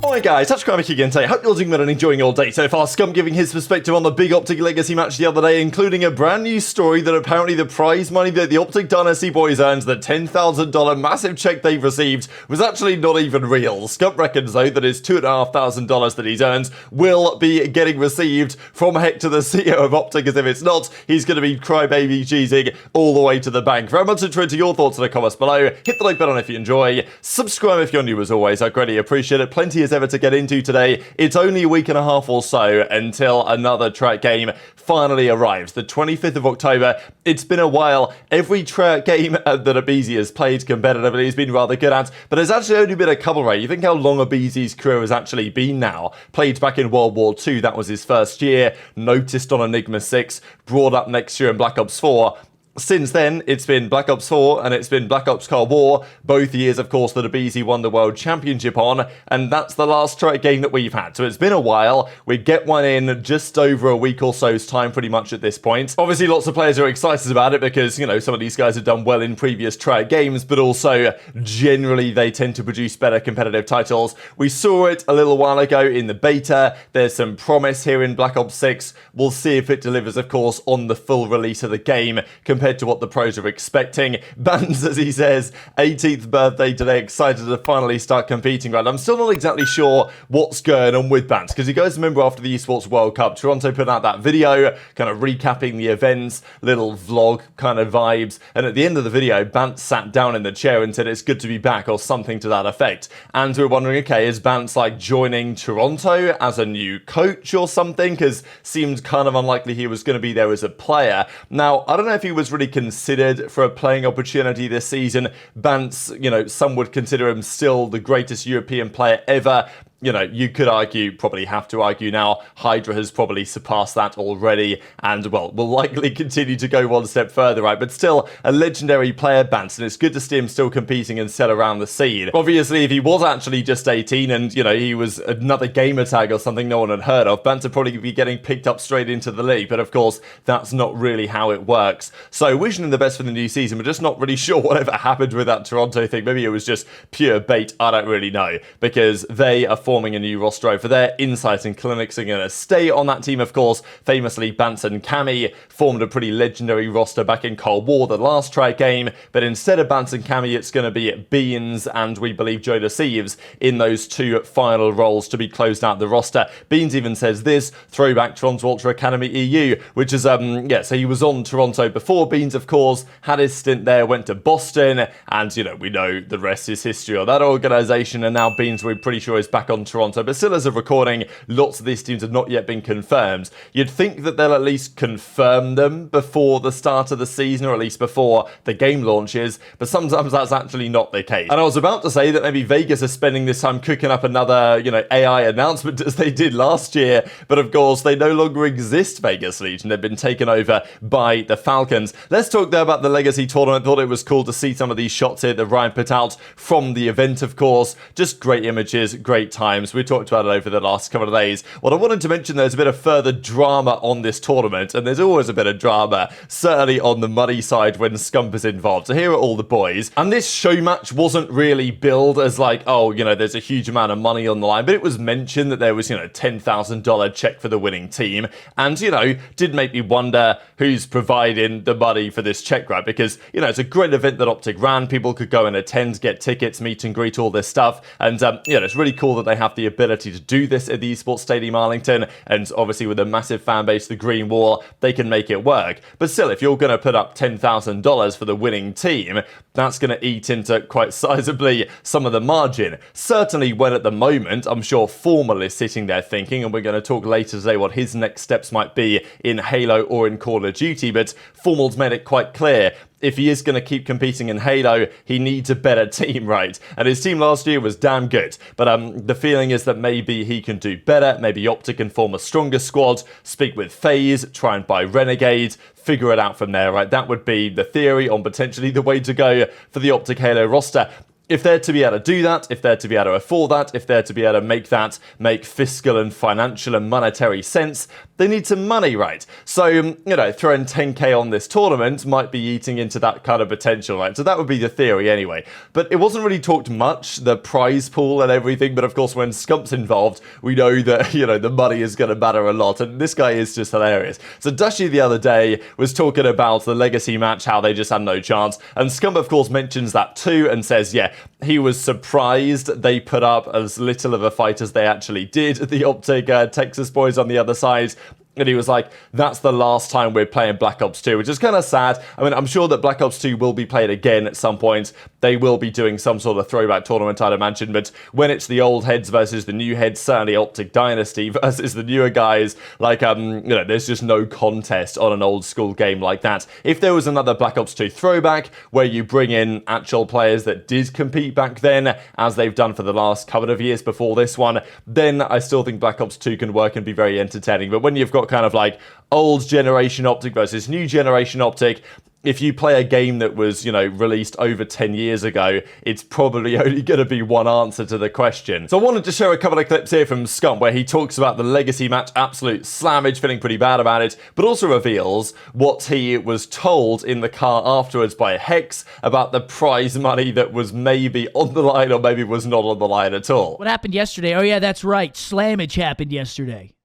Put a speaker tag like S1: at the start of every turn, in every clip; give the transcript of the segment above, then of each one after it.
S1: Alright guys, Scrappy again today. Hope you're doing well and enjoying your day so far. Scump giving his perspective on the big OpTic Legacy match the other day, including a brand new story that apparently the prize money that the OpTic Dynasty boys earned, the $10,000 massive check they've received, was actually not even real. Scump reckons though that his $2,500 that he's earned will be getting received from Hector, the CEO of OpTic, as if it's not. He's going to be crybaby cheesing all the way to the bank. Very much interested to your thoughts in the comments below. Hit the like button if you enjoy. Subscribe if you're new as always. I greatly appreciate it. Plenty as ever to get into today. It's only a week and a half or so until another track game finally arrives. The 25th of October. It's been a while. Every track game that aBeZy has played competitively has been rather good at, but there's actually only been a couple, right? You think how long aBeZy's career has actually been now. Played back in World War II, that was his first year. Noticed on Enigma 6, brought up next year in Black Ops 4. Since then, it's been Black Ops 4 and it's been Black Ops Cold War, both years, of course, that aBeZy won the World Championship on, and that's the last track game that we've had. So it's been a while. We get one in just over a week or so's time, pretty much at this point. Obviously, lots of players are excited about it because, you know, some of these guys have done well in previous track games, but also, generally, they tend to produce better competitive titles. We saw it a little while ago in the beta. There's some promise here in Black Ops 6. We'll see if it delivers, of course, on the full release of the game, compared to what the pros are expecting. Bans, as he says, 18th birthday today, excited to finally start competing. Right, I'm still not exactly sure what's going on with Bans, because you guys remember after the Esports World Cup, Toronto put out that video, kind of recapping the events, little vlog kind of vibes, and at the end of the video, Bans sat down in the chair and said it's good to be back, or something to that effect. And we were wondering, okay, is Bans like joining Toronto as a new coach or something? Because seemed kind of unlikely he was going to be there as a player. Now, I don't know if he was really considered for a playing opportunity this season. Bans, you know, some would consider him still the greatest European player ever. You know, you could argue, probably have to argue now, HyDra has probably surpassed that already, and, well, will likely continue to go one step further, right? But still, a legendary player, Bans, and it's good to see him still competing and still around the scene. Obviously, if he was actually just 18 and, you know, he was another gamer tag or something no one had heard of, Bans would probably be getting picked up straight into the league, but of course, that's not really how it works. So, wishing him the best for the new season, but just not really sure whatever happened with that Toronto thing. Maybe it was just pure bait, I don't really know, because they are forming a new roster over there. Insight and CleanX are going to stay on that team, of course. Famously, Bans and Cammy formed a pretty legendary roster back in Cold War, the last try game, but instead of Bans and Cammy, it's going to be Beans and we believe JoeDeceives in those two final roles to be closed out the roster. Beans even says this, throwback Toronto Ultra Academy EU, which is, yeah, so he was on Toronto before. Beans, of course, had his stint there, went to Boston, and, you know, we know the rest is history on that organization, and now Beans, we're pretty sure, is back on Toronto, but still as of recording, lots of these teams have not yet been confirmed. You'd think that they'll at least confirm them before the start of the season, or at least before the game launches, but sometimes that's actually not the case. And I was about to say that maybe Vegas are spending this time cooking up another, you know, AI announcement as they did last year, but of course they no longer exist, Vegas Legion. They've been taken over by the Falcons. Let's talk there about the Legacy tournament. Thought it was cool to see some of these shots here that Ryan put out from the event, of course. Just great images, great times. We talked about it over the last couple of days. What I wanted to mention, there's a bit of further drama on this tournament, and there's always a bit of drama, certainly on the money side when Scump is involved. So here are all the boys, and this show match wasn't really billed as like, oh, you know, there's a huge amount of money on the line, but it was mentioned that there was, you know, $10,000 check for the winning team, and, you know, did make me wonder who's providing the money for this check, right? Because, you know, it's a great event that OpTic ran. People could go and attend, get tickets, meet and greet, all this stuff, and, you know, it's really cool that they have the ability to do this at the Esports Stadium Arlington, and obviously with a massive fan base, the Green Wall, they can make it work. But still, if you're going to put up $10,000 for the winning team, that's going to eat into quite sizably some of the margin. Certainly when at the moment, I'm sure Formal is sitting there thinking, and we're going to talk later today what his next steps might be in Halo or in Call of Duty, but Formal's made it quite clear if he is going to keep competing in Halo, he needs a better team, right? And his team last year was damn good. But the feeling is that maybe he can do better. Maybe OpTic can form a stronger squad, speak with FaZe, try and buy Renegade, figure it out from there, right? That would be the theory on potentially the way to go for the OpTic Halo roster. if they're to be able to do that, if they're to be able to afford that, if they're to be able to make that make fiscal and financial and monetary sense, they need some money, right? So, you know, throwing 10k on this tournament might be eating into that kind of potential, right? So that would be the theory anyway. But it wasn't really talked much, the prize pool and everything, but of course when Scump's involved, we know that, you know, the money is going to matter a lot, and this guy is just hilarious. So Dashy the other day was talking about the Legacy match, how they just had no chance, and Scump of course mentions that too and says, yeah, he was surprised they put up as little of a fight as they actually did. The OpTic Texas boys on the other side. And he was like, that's the last time we're playing Black Ops 2, which is kind of sad. I mean, I'm sure that Black Ops 2 will be played again at some point. They will be doing some sort of throwback tournament, I'd imagine. But when it's the old heads versus the new heads, certainly OpTic Dynasty versus the newer guys, like, you know, there's just no contest on an old school game like that. If there was another Black Ops 2 throwback where you bring in actual players that did compete back then, as they've done for the last couple of years before this one, then I still think Black Ops 2 can work and be very entertaining. But when you've got kind of like old generation OpTic versus new generation OpTic, if you play a game that was, you know, released over 10 years ago, it's probably only going to be one answer to the question. So I wanted to show a couple of clips here from Scump where he talks about the Legacy match, absolute slammage, feeling pretty bad about it, but also reveals what he was told in the car afterwards by Hex about the prize money that was maybe on the line or maybe was not on the line at all.
S2: What happened yesterday? Oh yeah, that's right. Slammage happened yesterday.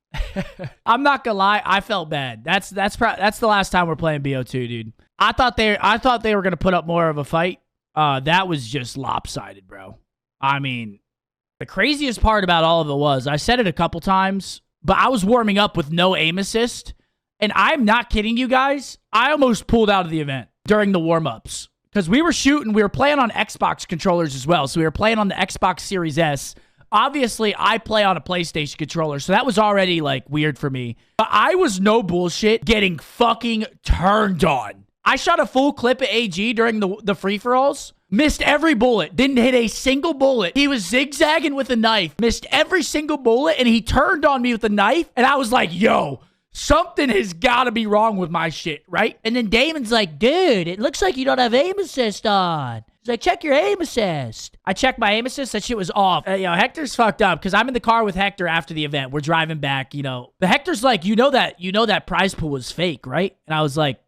S2: I'm not gonna lie, I felt bad. That's the last time we're playing BO2, dude. I thought they were gonna put up more of a fight. That was just lopsided, bro. I mean, the craziest part about all of it was, I said it a couple times, but I was warming up with no aim assist, and I'm not kidding you guys. I almost pulled out of the event during the warm-ups because we were shooting. We were playing on Xbox controllers as well, so we were playing on the Xbox Series S. Obviously, I play on a PlayStation controller, so that was already, like, weird for me. But I was, no bullshit, getting fucking turned on. I shot a full clip at AG during the free-for-alls. Missed every bullet. Didn't hit a single bullet. He was zigzagging with a knife. Missed every single bullet, and he turned on me with a knife. And I was like, yo, something has got to be wrong with my shit, right? And then Damon's like, dude, it looks like you don't have aim assist on. He's like, check your aim assist. I checked my aim assist. That shit was off. You know, Hector's fucked up because I'm in the car with Hector after the event. We're driving back, you know. But Hector's like, you know that prize pool was fake, right? And I was like,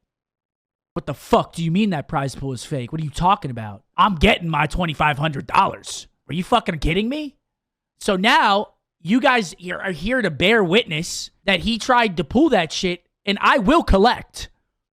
S2: what the fuck do you mean that prize pool is fake? What are you talking about? I'm getting my $2,500. Are you fucking kidding me? So now you guys are here to bear witness that he tried to pull that shit, and I will collect.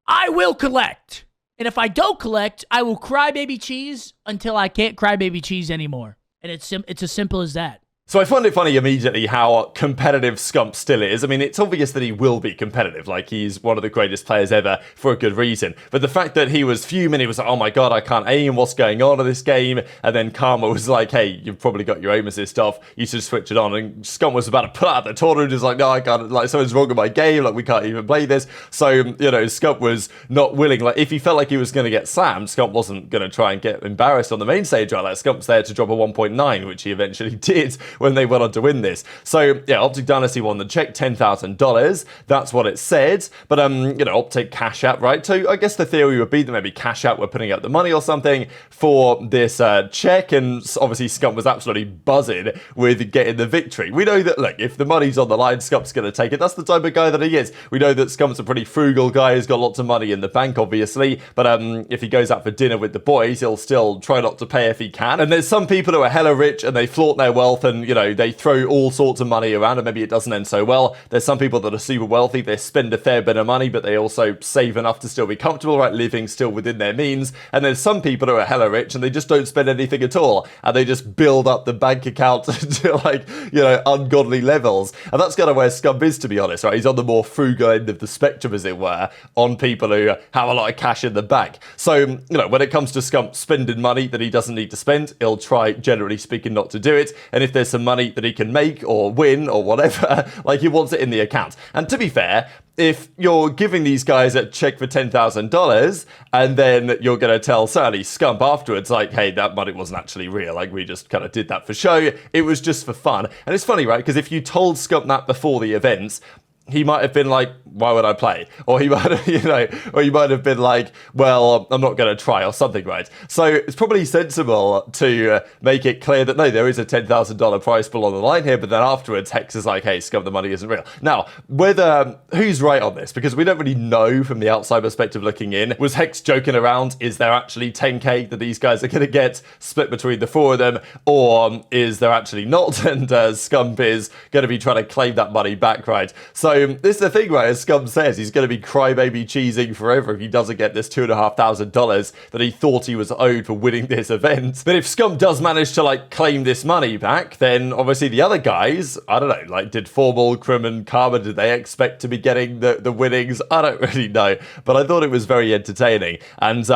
S2: I will collect. And if I don't collect, I will cry baby cheese until I can't cry baby cheese anymore. And it's as simple as that.
S1: So I find it funny immediately how competitive Scump still is. I mean, it's obvious that he will be competitive. Like, he's one of the greatest players ever for a good reason. But the fact that he was fuming, he was like, oh my god, I can't aim, what's going on in this game? And then Karma was like, hey, you've probably got your aim assist off, you should switch it on. And Scump was about to pull out the tournament, he's like, no, I can't, like, something's wrong with my game, like, we can't even play this. So, you know, Scump was not willing. Like, if he felt like he was going to get slammed, Scump wasn't going to try and get embarrassed on the main stage, right? Like, Scump's there to drop a 1.9, which he eventually did when they went on to win this. So, yeah, OpTic Dynasty won the check, $10,000. That's what it said. But, you know, OpTic Cash App, right? So I guess the theory would be that maybe Cash App were putting up the money or something for this check, and obviously Scump was absolutely buzzing with getting the victory. We know that, look, if the money's on the line, Scump's going to take it. That's the type of guy that he is. We know that Scump's a pretty frugal guy. He's got lots of money in the bank, obviously. But if he goes out for dinner with the boys, he'll still try not to pay if he can. And there's some people who are hella rich and they flaunt their wealth and, you know, they throw all sorts of money around and maybe it doesn't end so well. There's some people that are super wealthy. They spend a fair bit of money, but they also save enough to still be comfortable, right? Living still within their means. And there's some people who are hella rich and they just don't spend anything at all. And they just build up the bank account to, like, you know, ungodly levels. And that's kind of where Scump is, to be honest, right? He's on the more frugal end of the spectrum, as it were, on people who have a lot of cash in the bank. So, you know, when it comes to Scump spending money that he doesn't need to spend, he'll try, generally speaking, not to do it. And if there's some money that he can make or win or whatever, like, he wants it in the account. And to be fair, if you're giving these guys a check for $10,000 and then you're going to tell certainly Scump afterwards, like, hey, that money wasn't actually real, like, we just kind of did that for show, it was just for fun. And it's funny, right? Because if you told Scump that before the events, he might have been like, why would I play? Or he might have, or he might have been like, well, I'm not going to try or something, right? So it's probably sensible to make it clear that no, there is a $10,000 prize pool on the line here, but then afterwards, Hex is like, hey, Scump, the money isn't real. Now, whether, who's right on this? Because we don't really know from the outside perspective looking in. Was Hex joking around? Is there actually 10k that these guys are going to get split between the four of them? Or is there actually not? And Scump is going to be trying to claim that money back, right? So this is the thing, right? As Scump says, he's going to be crybaby cheesing forever if he doesn't get this $2,500 that he thought he was owed for winning this event. But if Scump does manage to like claim this money back, then obviously the other guys, I don't know, like did Formal, Kremp and Karma, did they expect to be getting the winnings? I don't really know, but I thought it was very entertaining. And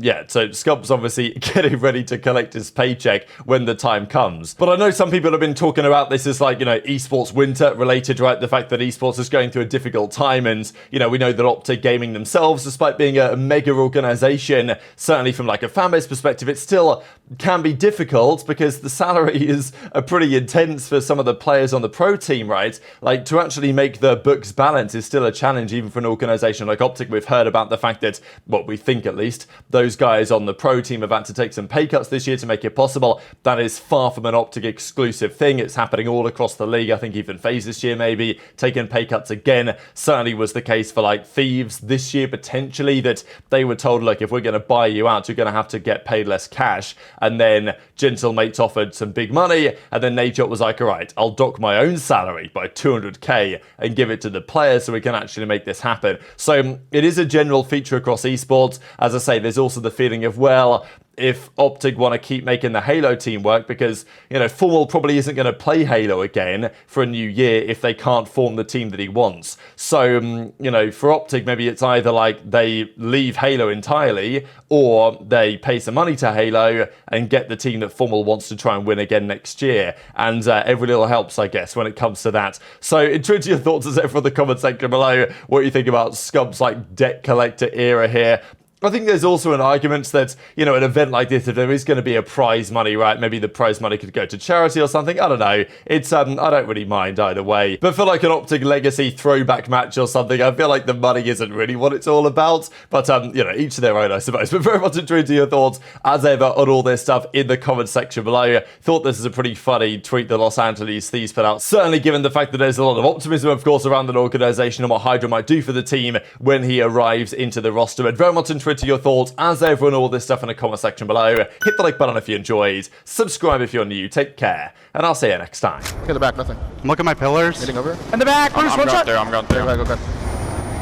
S1: yeah, so Scump's obviously getting ready to collect his paycheck when the time comes. But I know some people have been talking about this as like, esports winter related, right? The fact that esports is going through a difficult time, and we know that OpTic Gaming themselves, despite being a mega organization, certainly from like a fanbase perspective, it still can be difficult because the salary is pretty intense for some of the players on the pro team, right? Like to actually make the books balance is still a challenge even for an organization like OpTic. We've heard about the fact that, well, we think at least, those guys on the pro team have had to take some pay cuts this year to make it possible. That is far from an OpTic exclusive thing. It's happening all across the league. I think even FaZe this year maybe taking pay cuts again. Certainly was the case for like Thieves this year potentially, that they were told, look, if we're going to buy you out, you're going to have to get paid less cash. And then Gentlemates offered some big money, and then Najot was like, all right, I'll dock my own salary by 200k and give it to the players so we can actually make this happen. So it is a general feature across esports. As I say, there's also the feeling of, well, if OpTic want to keep making the Halo team work, because, Formal probably isn't going to play Halo again for a new year if they can't form the team that he wants. So, for OpTic, maybe it's either like they leave Halo entirely, or they pay some money to Halo and get the team that Formal wants to try and win again next year. And every little helps, I guess, when it comes to that. So, intrigued your thoughts as ever in the comment section below, what you think about Scump's like debt collector era here. I think there's also an argument that, an event like this, if there is going to be a prize money, right, maybe the prize money could go to charity or something. I don't know. It's, I don't really mind either way. But for like an OpTic Legacy throwback match or something, I feel like the money isn't really what it's all about. But, each to their own, I suppose. But very much intrigued to your thoughts, as ever, on all this stuff in the comment section below. Thought this is a pretty funny tweet the Los Angeles Thieves put out. Certainly given the fact that there's a lot of optimism, of course, around an organization and what HyDra might do for the team when he arrives into the roster. But very much intrigued to your thoughts, as ever, on all this stuff in the comment section below. Hit the like button if you enjoyed, subscribe if you're new, take care, and I'll see you next time.
S3: In the back, nothing.
S4: I'm looking at my pillars.
S3: Hitting over.
S2: In the back, Bruce, one shot.
S4: I'm going through.
S3: Go.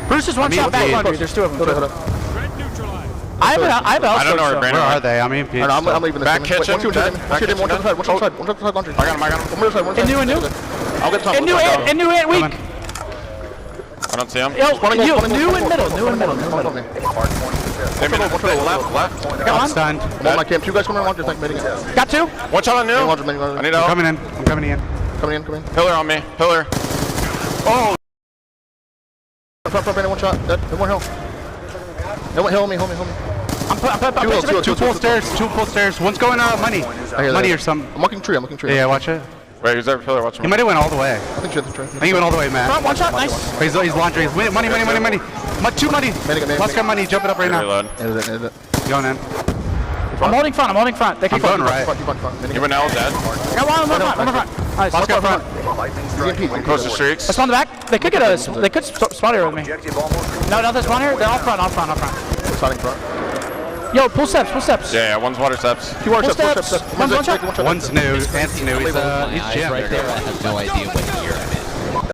S2: Bruce is one shot back. There's two of them.
S3: Hold up.
S2: I don't know
S4: where are they? I'm EMP.
S3: I'm leaving the
S4: back kitchen.
S3: One side. I got him. One
S2: In new.
S3: I'll get top.
S2: In new and weak.
S4: I don't see him.
S2: New and middle.
S4: Left.
S2: Got one.
S4: Stunned.
S3: I'm on my camp. Two guys coming around. Just mating it.
S2: Got two.
S4: One shot on new. I need help. I'm coming in.
S3: Coming in.
S4: Pillar on me. Pillar. Oh.
S3: Front, one shot. Dead. One hill. Hill me.
S4: I'm two full stairs. One's going money. Money or something.
S3: I'm walking tree.
S4: Yeah, watch it. Wait, who's that pillar? Watch him. He might have went all the way.
S3: I think the tree.
S4: He went all the way, man.
S2: Front, one shot. Nice.
S4: He's laundry. Money. Two money. Let's get money. Jump it up right now.
S3: Is it.
S4: Going in.
S2: I'm holding front. They keep
S4: going right.
S3: You went L dead.
S2: Got one on the front. Nice.
S4: Let's go front. Close to streaks.
S2: Let's spawn the back. They could get us. They could spawn here with me. No, they're spawn here. They're all front.
S3: Starting front.
S2: Yo, pull steps.
S4: Yeah, one's water steps.
S3: Two water steps.
S2: One's one shot.
S4: One's new. Ant's new. He's
S5: Right there. I have no idea what year.